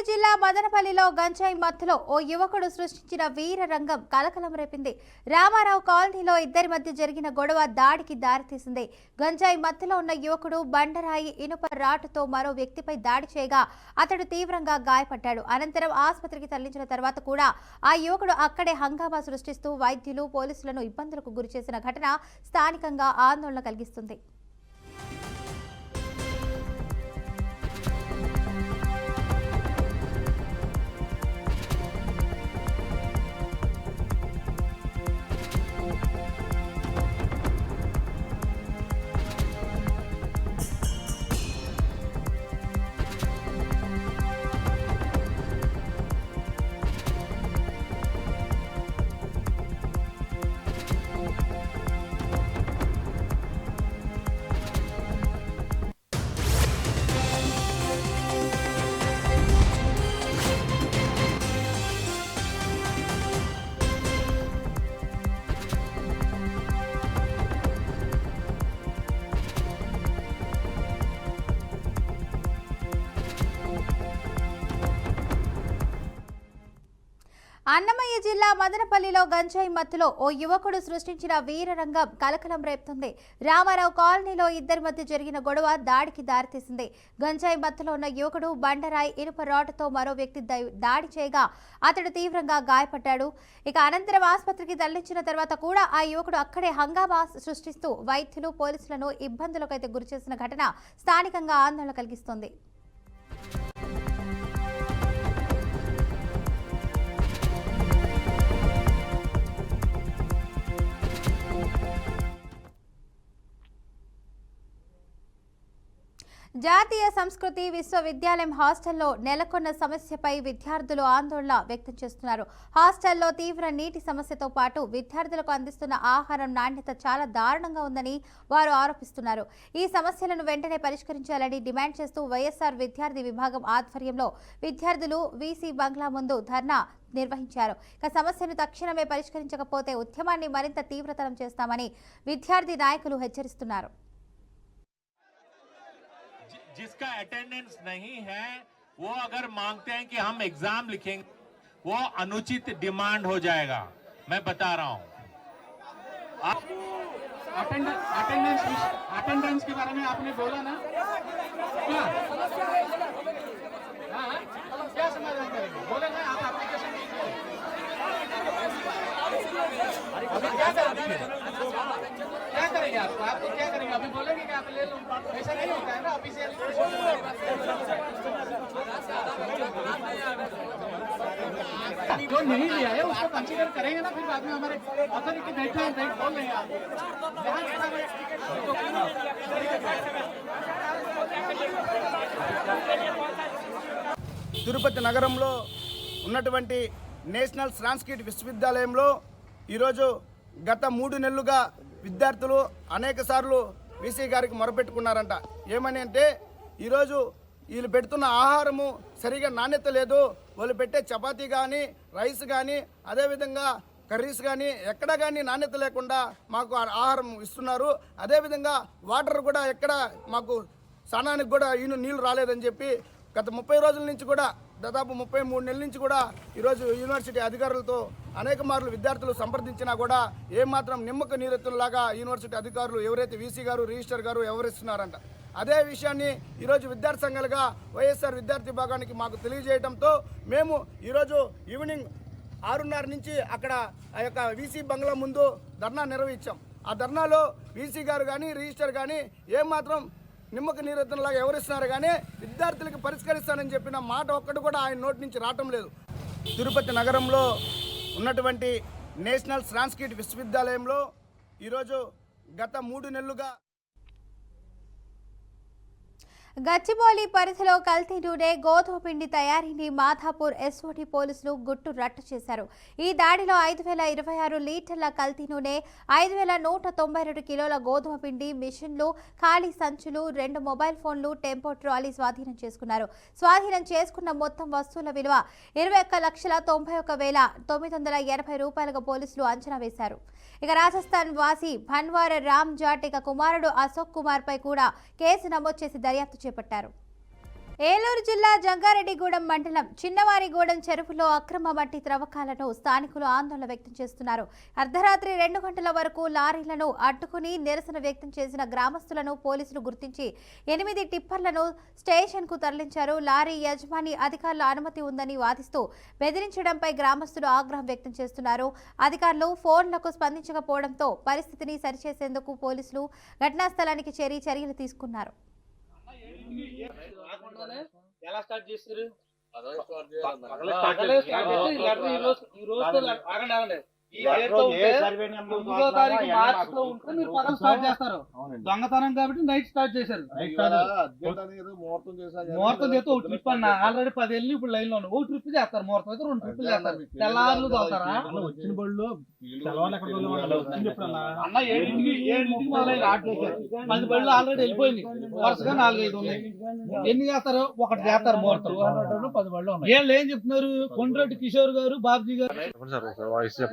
జిల్లా మదనపల్లిలో గంజాయి మత్తులో ఓ యువకుడు సృష్టించిన వీర రంగం కలకలం రేపింది. రామారావు కాలనీలో ఇద్దరి మధ్య జరిగిన గొడవ దాడికి దారితీసింది. గంజాయి మత్తులో ఉన్న యువకుడు బండరాయి ఇనుప రాటుతో మరో వ్యక్తిపై దాడి చేయగా అతడు తీవ్రంగా గాయపడ్డాడు. అనంతరం ఆసుపత్రికి తరలించిన తర్వాత కూడా ఆ యువకుడు అక్కడే హంగామా సృష్టిస్తూ వైద్యులు పోలీసులను ఇబ్బందులకు గురిచేసిన ఘటన స్థానికంగా ఆందోళన కలిగిస్తుంది. అన్నమయ్య జిల్లా మదనపల్లిలో గంజాయి మత్తులో ఓ యువకుడు సృష్టించిన వీరరంగం కలకలం రేపుతుంది. రామారావు కాలనీలో ఇద్దరి మధ్య జరిగిన గొడవ దాడికి దారితీసింది. గంజాయి మత్తులో ఉన్న యువకుడు బండరాయి ఇనుప రాటుతో మరో వ్యక్తి దాడి చేయగా అతడు తీవ్రంగా గాయపడ్డాడు. అనంతరం ఆసుపత్రికి తరలించిన తర్వాత కూడా ఆ యువకుడు అక్కడే హంగామా సృష్టిస్తూ వైద్యులు పోలీసులను ఇబ్బందులకు గురిచేసిన ఘటన స్థానికంగా ఆందోళన కలిగిస్తోంది. జాతీయ సంస్కృతి విశ్వవిద్యాలయం హాస్టల్లో నెలకొన్న సమస్యపై విద్యార్థులు ఆందోళన వ్యక్తం చేస్తున్నారు. హాస్టల్లో తీవ్ర నీటి సమస్యతో పాటు విద్యార్థులకు అందిస్తున్న ఆహారం నాణ్యత చాలా దారుణంగా ఉందని వారు ఆరోపిస్తున్నారు. ఈ సమస్యలను వెంటనే పరిష్కరించాలని డిమాండ్ చేస్తూ వైఎస్ఆర్ విద్యార్థి విభాగం ఆధ్వర్యంలో విద్యార్థులు వీసీ బంగ్లా ముందు ధర్నా నిర్వహించారు. సమస్యను తక్షణమే పరిష్కరించకపోతే ఉద్యమాన్ని మరింత తీవ్రతరం చేస్తామని విద్యార్థి నాయకులు హెచ్చరిస్తున్నారు. जिसका अटेंडेंस नहीं है वो अगर मांगते हैं कि हम एग्जाम लिखेंगे वो अनुचित डिमांड हो जाएगा। मैं बता रहा हूं अटेंडेंस के बारे में आपने बोला ना, क्या क्या समाधान करेंगे? बोले ना आप एप्लीकेशन अभी क्या करेंगे? क्या करेंगे आप क्या करेंगे? अभी बोलेंगे कि आप ले लो, ऐसा नहीं होता है ना ऑफिशियल। जो नहीं लिया है उसको कंसीडर करेंगे ना, फिर बाद में हमारे अथॉरिटी बैठे हैं, बोल रहे हैं आप తిరుపతి నగరంలో ఉన్నటువంటి నేషనల్ సంస్కృతి విశ్వవిద్యాలయంలో ఈరోజు గత 3 నెలలుగా విద్యార్థులు అనేక సార్లు వీసీ గారికి మొరపెట్టుకున్నారంట. ఏమని అంటే ఈరోజు వీళ్ళు పెడుతున్న ఆహారము సరిగా నాణ్యత లేదు. వాళ్ళు పెట్టే చపాతీ కానీ రైస్ కానీ అదేవిధంగా కర్రీస్ కానీ ఎక్కడ కానీ నాణ్యత లేకుండా మాకు ఆహారం ఇస్తున్నారు. అదేవిధంగా వాటర్ కూడా ఎక్కడ మాకు స్నానానికి కూడా నీళ్ళు రాలేదని చెప్పి గత 30 రోజుల నుంచి కూడా దాదాపు 33 నెలల నుంచి కూడా ఈరోజు యూనివర్సిటీ అధికారులతో అనేక మార్లు విద్యార్థులు సంప్రదించినా కూడా ఏమాత్రం నిమ్మక నీరెత్తులాగా యూనివర్సిటీ అధికారులు ఎవరైతే వీసీ గారు రిజిస్టర్ గారు ఎవరిస్తున్నారంట. అదే విషయాన్ని ఈరోజు విద్యార్థి సంఘాలుగా వైఎస్ఆర్ విద్యార్థి విభాగానికి మాకు తెలియజేయడంతో మేము ఈరోజు ఈవినింగ్ 6:30 నుంచి అక్కడ ఆ యొక్క వీసీ బంగ్లా ముందు ధర్నా నిర్వహించాం. ఆ ధర్నాలో వీసీ గారు కానీ రిజిస్టర్ కానీ ఏమాత్రం నిమ్మక నీరెత్తులాగా ఎవరిస్తున్నారు కానీ విద్యార్థులకు పరిష్కరిస్తానని చెప్పిన మాట ఒక్కటి కూడా ఆయన నోటి నుంచి రావటం లేదు. తిరుపతి నగరంలో ఉన్నటువంటి నేషనల్ సంస్కృతి విశ్వవిద్యాలయంలో ఈరోజు గత 3 నెలలుగా గచ్చిబౌలి పరిధిలో కల్తీ నూనె గోధుమ పిండి తయారీని మాధాపూర్ ఎస్ఓటీ పోలీసులు గుట్టు రట్టు చేశారు. ఈ దాడిలో 5,026 లీటర్ల కల్తీ నూనె, 5,192 కిలోల గోధుమ పిండి, మిషన్లు, ఖాళీ సంచులు, 2 మొబైల్ ఫోన్లు, టెంపో ట్రాలీ స్వాధీనం చేసుకున్నారు. స్వాధీనం చేసుకున్న మొత్తం వస్తువుల విలువ 21,91,980 రూపాయలుగా పోలీసులు అంచనా వేశారు. రాజస్థాన్ వాసి భన్వార రామ్ జాట్ కుమారుడు అశోక్ కుమార్ పై కూడా కేసు నమోదు చేసి దర్యాప్తు చేపట్టారు. ఏలూరు జిల్లా జంగారెడ్డిగూడెం మండలం చిన్నవారిగూడెం చెరువులో అక్రమ మట్టి త్రవ్వకాలను స్థానికులు ఆందోళన వ్యక్తం చేస్తున్నారు. అర్ధరాత్రి 2 గంటల వరకు లారీలను అడ్డుకుని నిరసన వ్యక్తం చేసిన గ్రామస్తులను పోలీసులు గుర్తించి 8 టిప్పర్లను స్టేషన్కు తరలించారు. లారీ యజమాని అధికారుల అనుమతి ఉందని వాదిస్తూ బెదిరించడంపై గ్రామస్తులు ఆగ్రహం వ్యక్తం చేస్తున్నారు. అధికారులు ఫోన్లకు స్పందించకపోవడంతో పరిస్థితిని సరిచేసేందుకు పోలీసులు ఘటనా స్థలానికి చేరి చర్యలు తీసుకున్నారు. ఎలా స్టార్ట్ చేస్తారు? దొంగతనం కాబట్టి నైట్ స్టార్ట్ చేశారు. ముహూర్తం చేస్తే ఒక ట్రిప్ అన్న ఆల్రెడీ 10 వెళ్ళి ఇప్పుడు లైన్ లో ఒక ట్రిప్ చేస్తారు. ముహూర్తం అయితే 2 ట్రిప్లు చేస్తారు. తెల్లారులు చదువుతారా వచ్చిన బళ్ళు అన్న 7ంటికి మొదలైన 10 బళ్ళు ఆల్రెడీ వెళ్ళిపోయింది. వరుసగా 4-5 ఉన్నాయి. ఎన్ని చేస్తారు? ఒకటి చేస్తారు ముహూర్తం. 10 బళ్ళు వీళ్ళు ఏం చెప్తున్నారు? కొండ్రెడ్డి కిషోర్ గారు, బాబ్జీ గారు.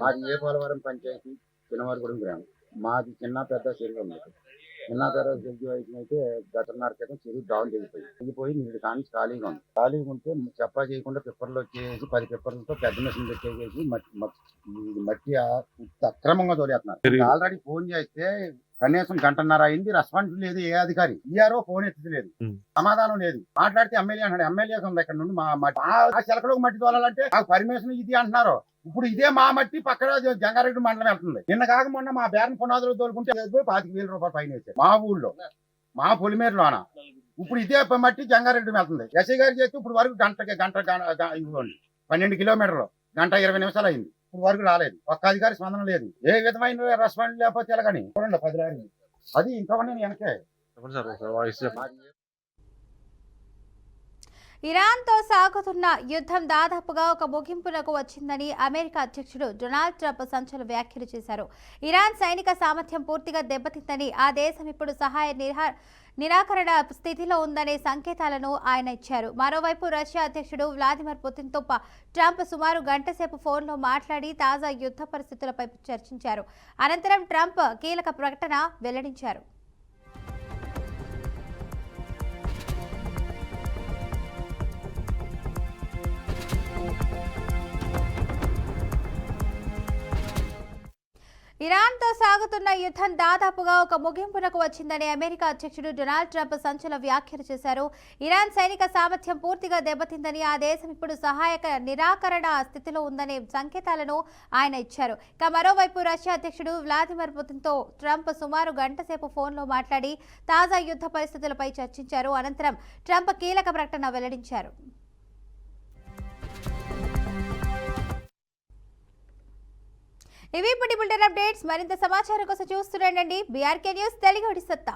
మాది ఏ పోలవరం పంచాయతీ చిన్నవారిగూడెం గ్రామం. మాది చిన్న పెద్ద చెరువు ఉన్నది. చిన్న పెద్ద చెరువు అయితే గతన్నర క్రితం చెరువు డౌన్ తెగిపోయి నీళ్ళు కానీ ఖాళీగా ఉంది. ఖాళీగా ఉంటే చెప్పా చేయకుండా పిప్పర్లు వచ్చేసి 10 పిప్పర్లతో పెద్ద మిషన్ పెట్టేసి మట్టి అక్రమంగా తోలేస్తున్నారు. ఆల్రెడీ ఫోన్ చేస్తే కనీసం 1.5 గంట అయింది. రెస్పాన్స్ లేదు. ఏ అధికారి ఈఆర్ఓ ఫోన్ ఎత్తలేదు. సమాధానం లేదు. మాట్లాడితే ఎమ్మెల్యే అంటాడు. ఎమ్మెల్యే ఉంది ఇక్కడ నుండి ఆ చిలకలోకి మట్టి తోలాలంటే నాకు పర్మిషన్ ఇది అంటున్నారు. ఇప్పుడు ఇదే మా మట్టి పక్కన జంగారెడ్డి మండలం వెళ్తుంది. నిన్న కాక మొన్న మా బేరన్ పునాదులు తోలుకుంటే 25,000 రూపాయలు ఫైన్ వేసారు మా ఊళ్ళో, మా పొలిమేరులోన. ఇప్పుడు ఇదే మట్టి జంగారెడ్డి వెళ్తుంది. ఎస్ఐ గారు చేస్తే ఇప్పుడు వరకు గంట 12 కిలోమీటర్లు 1:20 అయింది. ఇప్పుడు వరకు రాలేదు. ఒక్క అధికారి స్పందన లేదు. ఏ విధమైన రెస్పాన్స్ లేకపోతే ఎలాగని చూడండి 10 లారీ అది ఇంకా నేను వెనకే. ఇరాన్తో సాగుతున్న యుద్ధం దాదాపుగా ఒక ముగింపునకు వచ్చిందని అమెరికా అధ్యక్షుడు డొనాల్డ్ ట్రంప్ సంచలన వ్యాఖ్యలు చేశారు. ఇరాన్ సైనిక సామర్థ్యం పూర్తిగా దెబ్బతిందని, ఆ దేశం ఇప్పుడు సహాయ నిరాకరణ స్థితిలో ఉందనే సంకేతాలను ఆయన ఇచ్చారు. మరోవైపు రష్యా అధ్యక్షుడు వ్లాదిమిర్ పుతిన్తో ట్రంప్ సుమారు గంట సేపు ఫోన్లో మాట్లాడి తాజా యుద్ధ పరిస్థితులపై చర్చించారు. అనంతరం ట్రంప్ కీలక ప్రకటన వెల్లడించారు. ఇరాన్తో సాగుతున్న యుద్ధం దాదాపుగా ఒక ముగింపునకు వచ్చిందని అమెరికా అధ్యక్షుడు డొనాల్డ్ ట్రంప్ సంచలన వ్యాఖ్యలు చేశారు. ఇరాన్ సైనిక సామర్థ్యం పూర్తిగా దెబ్బతిందని, ఆ దేశం ఇప్పుడు సహాయక నిరాకరణ స్థితిలో ఉందనే సంకేతాలను ఆయన ఇచ్చారు. ఇక మరోవైపు రష్యా అధ్యక్షుడు వ్లాదిమిర్ పుతిన్తో ట్రంప్ సుమారు గంట సేపు ఫోన్లో మాట్లాడి తాజా యుద్ధ పరిస్థితులపై చర్చించారు. అనంతరం ట్రంప్ కీలక ప్రకటన వెల్లడించారు. ఇవి ఇప్పుడు బులెటిన్ అప్డేట్స్. మరింత సమాచారం కోసం చూస్తుండండి బీఆర్కే న్యూస్ తెలుగు సత్తా.